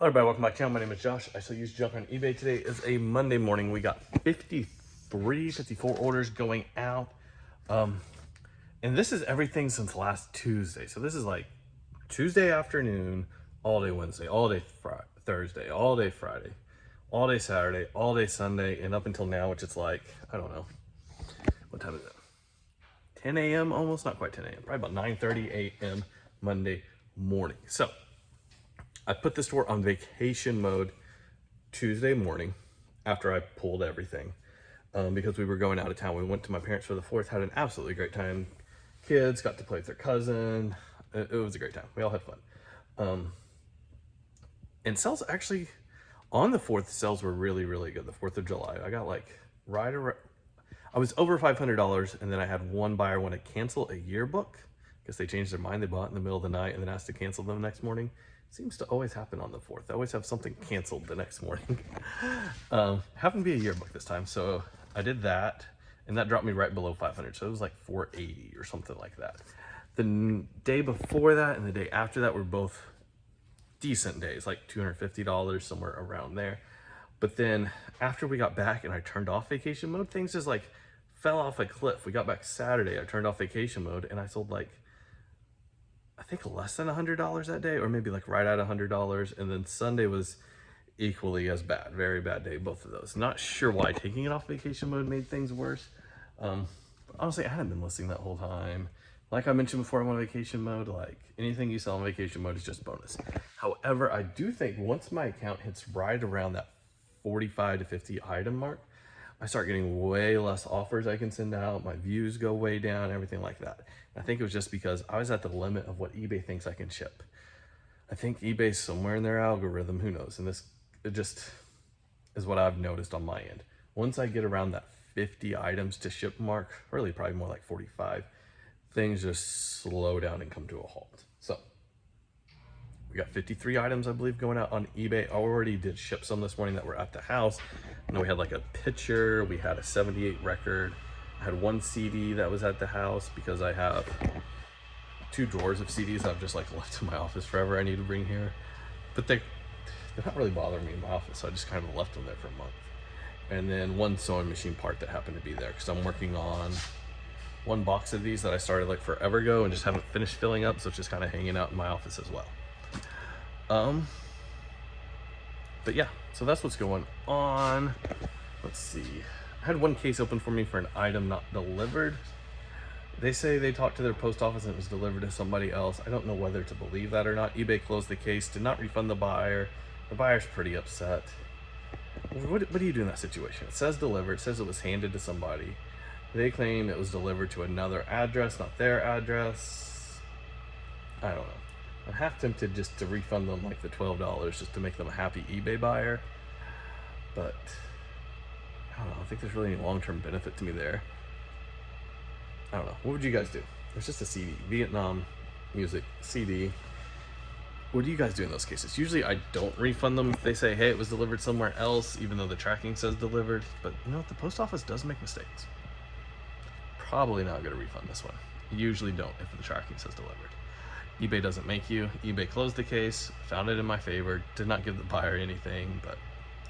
Hello everybody, welcome back to the channel. My name is Josh. I sell used junk on eBay. Today is a Monday morning. We got 54 orders going out. And this is everything since last Tuesday. So this is like Tuesday afternoon, all day Wednesday, all day Thursday, all day Friday, all day Saturday, all day Sunday, and up until now, which it's like, I don't know. What time is it? 10 a.m. almost, not quite 10 a.m. Probably about 9:30 a.m. Monday morning. So I put the store on vacation mode Tuesday morning after I pulled everything because we were going out of town. We went to my parents for the 4th, had an absolutely great time. Kids got to play with their cousin. It was a great time. We all had fun. And sales actually on the 4th, sales were really, really good. The 4th of July. I got like right around, I was over $500, and then I had one buyer want to cancel a yearbook because they changed their mind. They bought it in the middle of the night and then asked to cancel them the next morning. Seems to always happen on the 4th. I always have something canceled the next morning. Happened to be a yearbook this time, so I did that, and that dropped me right below 500. So it was like 480 or something like that. The day before that and the day after that were both decent days, like $250, somewhere around there. But then after we got back and I turned off vacation mode, things just like fell off a cliff. We got back Saturday, I turned off vacation mode, and I sold like, I think less than $100 that day, or maybe like right at $100. And then Sunday was equally as bad, very bad day, both of those. Not sure why taking it off vacation mode made things worse. Honestly, I hadn't been listing that whole time. Like I mentioned before, I'm on vacation mode. Like anything you sell on vacation mode is just bonus. However, I do think once my account hits right around that 45 to 50 item mark, I start getting way less offers I can send out. My views go way down, everything like that. I think it was just because I was at the limit of what eBay thinks I can ship. I think eBay's somewhere in their algorithm, who knows? And this, it just is what I've noticed on my end. Once I get around that 50 items to ship mark, really probably more like 45, things just slow down and come to a halt. So we got 53 items, I believe, going out on eBay. I already did ship some this morning that were at the house. And we had like a picture, we had a 78 record. I had one CD that was at the house because I have 2 drawers of CDs I've just like left in my office forever. I need to bring here, but they're not really bothering me in my office, so I just kind of left them there for a month. And then one sewing machine part that happened to be there because I'm working on one box of these that I started like forever ago and just haven't finished filling up, so it's just kind of hanging out in my office as well. But yeah, so that's what's going on. Let's see. I had one case open for me for an item not delivered. They say they talked to their post office and it was delivered to somebody else. I don't know whether to believe that or not. eBay closed the case, did not refund the buyer. The buyer's pretty upset. What do you do in that situation? It says delivered, it says it was handed to somebody. They claim it was delivered to another address, not their address. I don't know. I'm half tempted just to refund them like the $12 just to make them a happy eBay buyer. But I don't know, I think there's really any long-term benefit to me there. I don't know. What would you guys do? It's just a CD, Vietnam music CD. What do you guys do in those cases? Usually I don't refund them if they say, hey, it was delivered somewhere else, even though the tracking says delivered. But you know what? The post office does make mistakes. Probably not gonna refund this one. Usually don't if the tracking says delivered. eBay doesn't make you. eBay closed the case, found it in my favor, did not give the buyer anything, but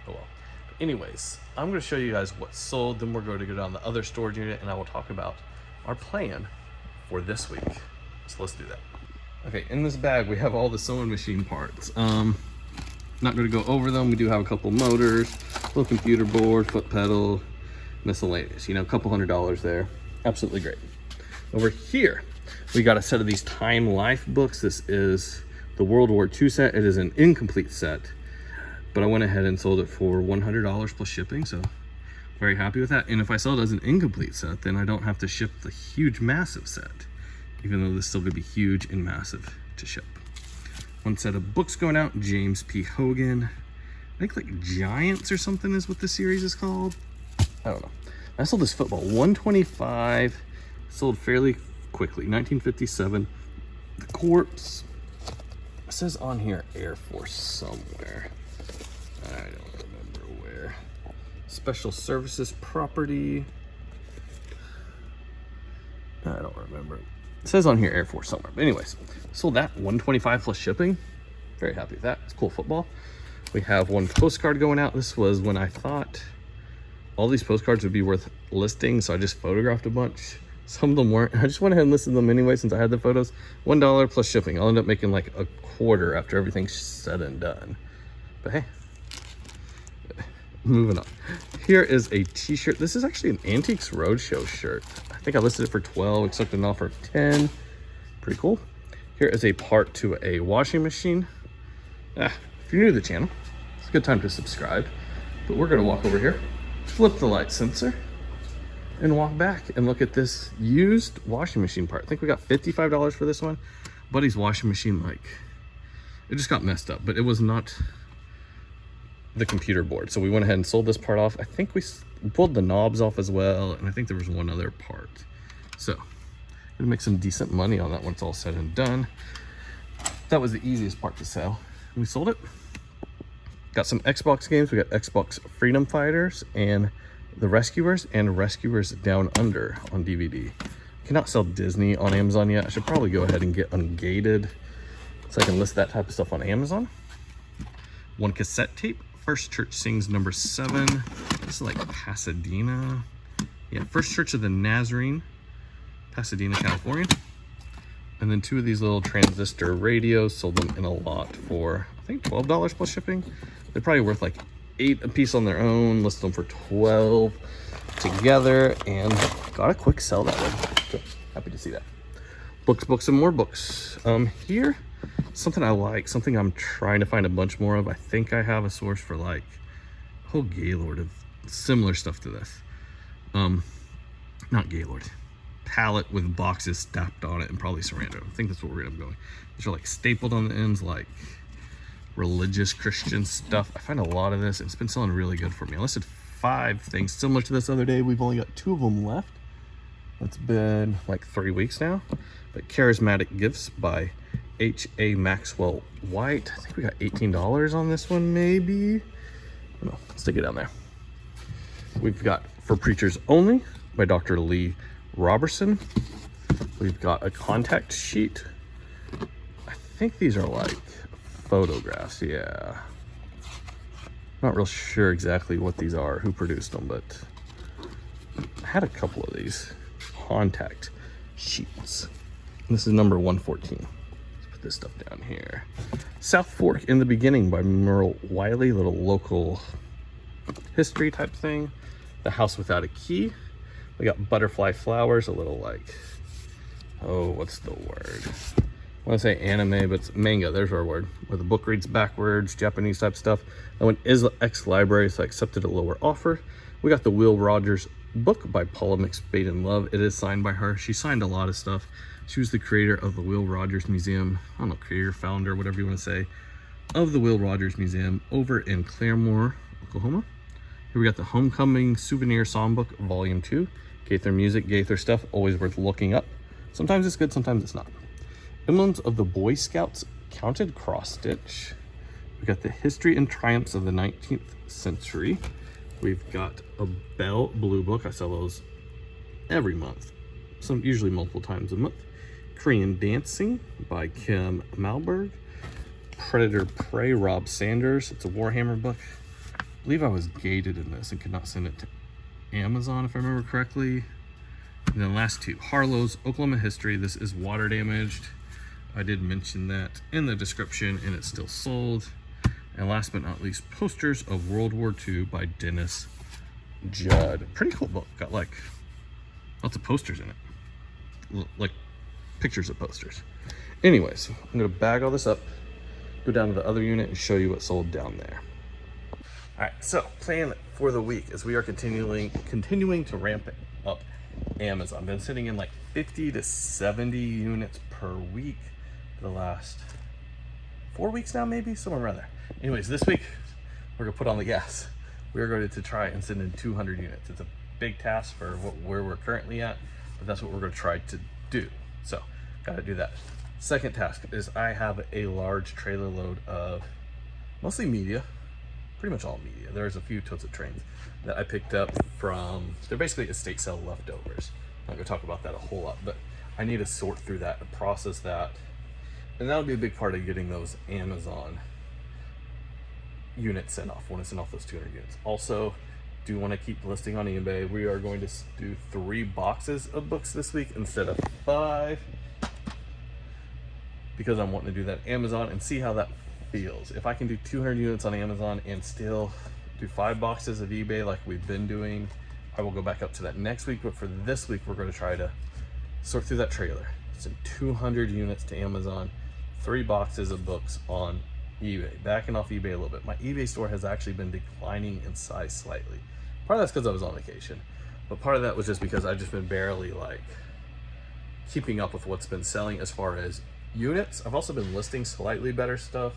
oh well. Anyways, I'm going to show you guys what sold, then we're going to go down the other storage unit and I will talk about our plan for this week. So let's do that. Okay, in this bag we have all the sewing machine parts. Not going to go over them. We do have a couple motors, little computer board, foot pedal, miscellaneous, you know, a couple $100 there. Absolutely great. Over here, we got a set of these Time Life books. This is the World War II set. It is an incomplete set, but I went ahead and sold it for $100 plus shipping, so very happy with that. And if I sell it as an incomplete set, then I don't have to ship the huge massive set, even though this is still gonna be huge and massive to ship. One set of books going out, James P. Hogan. I think like Giants or something is what this series is called. I don't know. I sold this football, 125, sold fairly quickly, 1957. The corpse, it says on here Air Force somewhere. I don't remember where. Special Services Property. I don't remember. It says on here Air Force somewhere. But anyways, sold that 125 plus shipping. Very happy with that. It's cool football. We have one postcard going out. This was when I thought all these postcards would be worth listing, so I just photographed a bunch. Some of them weren't. I just went ahead and listed them anyway since I had the photos. $1 plus shipping. I'll end up making like a quarter after everything's said and done. But hey, moving on. Here is a t-shirt. This is actually an Antiques Roadshow shirt. I think I listed it for 12, accepted an offer of 10. Pretty cool. Here is a part to a washing machine. If you're new to the channel, it's a good time to subscribe. But we're gonna walk over here, flip the light sensor, and walk back and look at this used washing machine part. I think we got $55 for this one. Buddy's washing machine, like, it just got messed up, but it was not the computer board. So we went ahead and sold this part off. I think we pulled the knobs off as well, and I think there was one other part. So gonna make some decent money on that when it's all said and done. That was the easiest part to sell. We sold it. Got some Xbox games. We got Xbox Freedom Fighters and The Rescuers and Rescuers Down Under on DVD. Cannot sell Disney on Amazon yet. I should probably go ahead and get ungated so I can list that type of stuff on Amazon. One cassette tape. First Church Sings #7. This is like Pasadena. Yeah, First Church of the Nazarene, Pasadena, California. And then two of these little transistor radios. Sold them in a lot for, I think, $12 plus shipping. They're probably worth like 8 a piece on their own. Listed them for 12 together and got a quick sell that way. So happy to see that. Books, and more books. Here, something I like, something I'm trying to find a bunch more of. I think I have a source for like a whole Gaylord of similar stuff to this. Not Gaylord. Pallet with boxes stacked on it and probably Sarando. I think that's what we're gonna going. These are like stapled on the ends, like religious Christian stuff. I find a lot of this. It's been selling really good for me. I listed 5 things similar to this other day. We've only got 2 of them left. It's been like 3 weeks now. But Charismatic Gifts by H.A. Maxwell White. I think we got $18 on this one, maybe. No, let's stick it down there. We've got For Preachers Only by Dr. Lee Robertson. We've got a contact sheet. I think these are like photographs, yeah. Not real sure exactly what these are, who produced them, but I had a couple of these contact sheets. This is number 114. Let's put this stuff down here. South Fork in the Beginning by Merle Wiley, little local history type thing. The House Without a Key. We got Butterfly Flowers, a little like, oh, what's the word? I want to say anime, but it's manga. There's our word. Where the book reads backwards, Japanese type stuff. That one is ex-library, so I accepted a lower offer. We got the Will Rogers book by Paula McSpade Love. It is signed by her. She signed a lot of stuff. She was the creator of the Will Rogers Museum. I don't know, creator, founder, whatever you want to say, of the Will Rogers Museum over in Claremore, Oklahoma. Here we got the Homecoming Souvenir Songbook, Volume 2. Gaither music, Gaither stuff, always worth looking up. Sometimes it's good, sometimes it's not. Emblems of the Boy Scouts Counted Cross Stitch. We got the History and Triumphs of the 19th Century. We've got a Bell Blue book. I sell those every month, usually multiple times a month. Korean Dancing by Kim Malberg. Predator Prey, Rob Sanders. It's a Warhammer book. I believe I was gated in this and could not send it to Amazon if I remember correctly. And then last 2, Harlow's Oklahoma History. This is water damaged. I did mention that in the description and it's still sold. And last but not least, Posters of World War II by Dennis Judd. Pretty cool book. Got like lots of posters in it. Like pictures of posters. Anyways, I'm gonna bag all this up, go down to the other unit and show you what sold down there. All right, so plan for the week as we are continuing to ramp it up Amazon. I've been sitting in like 50 to 70 units per week for the last 4 weeks now, maybe somewhere around there. Anyways, this week we're gonna put on the gas. We're going to try and send in 200 units. It's a big task for where we're currently at, but that's what we're gonna try to do. So gotta do that. Second task is I have a large trailer load of mostly media, pretty much all media. There's a few totes of trains that I picked up from, they're basically estate sale leftovers. I'm not gonna talk about that a whole lot, but I need to sort through that and process that. And that'll be a big part of getting those Amazon units sent off. Want to send off those 200 units. Also, do want to keep listing on eBay. We are going to do 3 boxes of books this week instead of 5, because I'm wanting to do that Amazon and see how that feels. If I can do 200 units on Amazon and still do 5 boxes of eBay like we've been doing, I will go back up to that next week. But for this week, we're going to try to sort through that trailer. Send 200 units to Amazon, 3 boxes of books on eBay. Backing off eBay a little bit. My eBay store has actually been declining in size slightly. Part of that's because I was on vacation, but part of that was just because I've just been barely like keeping up with what's been selling as far as units. I've also been listing slightly better stuff,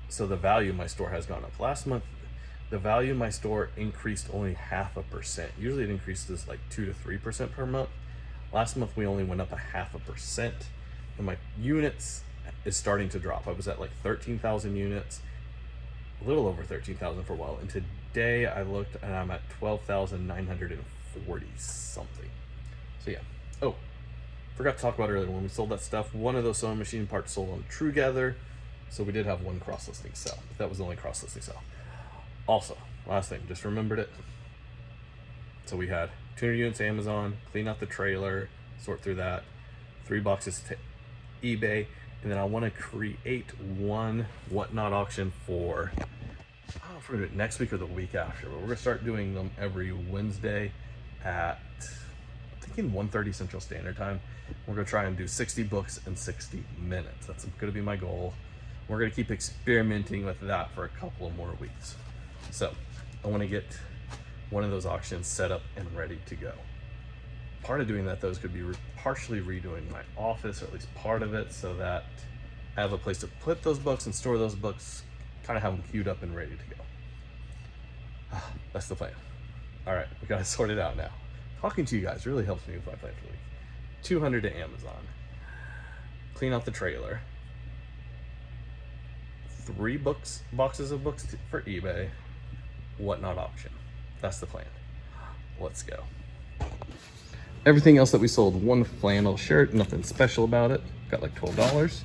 so the value of my store has gone up. Last month, the value of my store increased only 0.5%. Usually it increases like 2 to 3% per month. Last month we only went up 0.5%, and my units is starting to drop. I was at like 13,000 units, a little over 13,000 for a while, and today I looked and I'm at 12,940 something. So yeah. Oh, forgot to talk about earlier when we sold that stuff. One of those sewing machine parts sold on Truegather, so we did have 1 cross-listing sell. That was the only cross-listing sell. Also, last thing, just remembered it. So we had 200 units Amazon, clean out the trailer, sort through that, 3 boxes to eBay, and then I want to create 1 whatnot auction for, I don't know if we're gonna do it next week or the week after, but we're gonna start doing them every Wednesday at, I'm thinking 1:30 Central Standard Time. We're gonna try and do 60 books in 60 minutes. That's gonna be my goal. We're gonna keep experimenting with that for a couple of more weeks. So I want to get one of those auctions set up and ready to go. Part of doing that though is could be partially redoing my office, or at least part of it, so that I have a place to put those books and store those books, kind of have them queued up and ready to go. That's the plan. All right, we got to sort it out now. Talking to you guys really helps me with my plan for the week. 200 to Amazon. Clean out the trailer. 3 boxes of books for eBay. Whatnot auction. That's the plan. Let's go. Everything else that we sold, 1 flannel shirt, nothing special about it. Got like $12.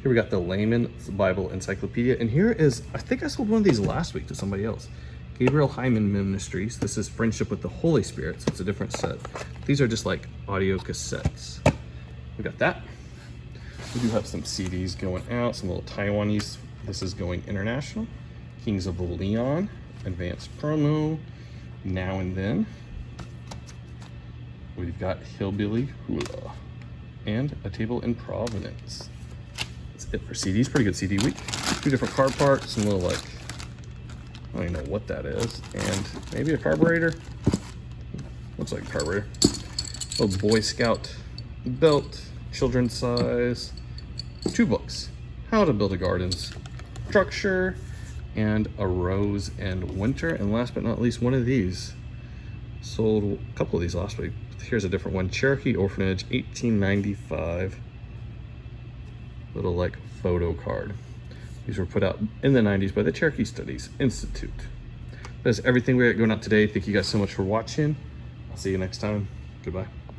Here we got the Layman's Bible Encyclopedia. And here is, I think I sold one of these last week to somebody else. Gabriel Hyman Ministries. This is Friendship with the Holy Spirit, so it's a different set. These are just like audio cassettes. We got that. We do have some CDs going out, some little Taiwanese. This is going international. Kings of Leon, advanced promo, Now and Then. We've got Hillbilly Hula and A Table in Providence. That's it for CDs. Pretty good CD week. 2 different car parts, some little like, I don't even know what that is, and maybe a carburetor. Looks like a carburetor. A little Boy Scout belt, children's size. 2 books, How to Build a Garden's Structure, and A Rose and Winter. And last but not least, one of these. Sold a couple of these last week. Here's a different one, Cherokee Orphanage, 1895. Little like photo card. These were put out in the 90s by the Cherokee Studies Institute. That's everything we got going out today. Thank you guys so much for watching. I'll see you next time. Goodbye.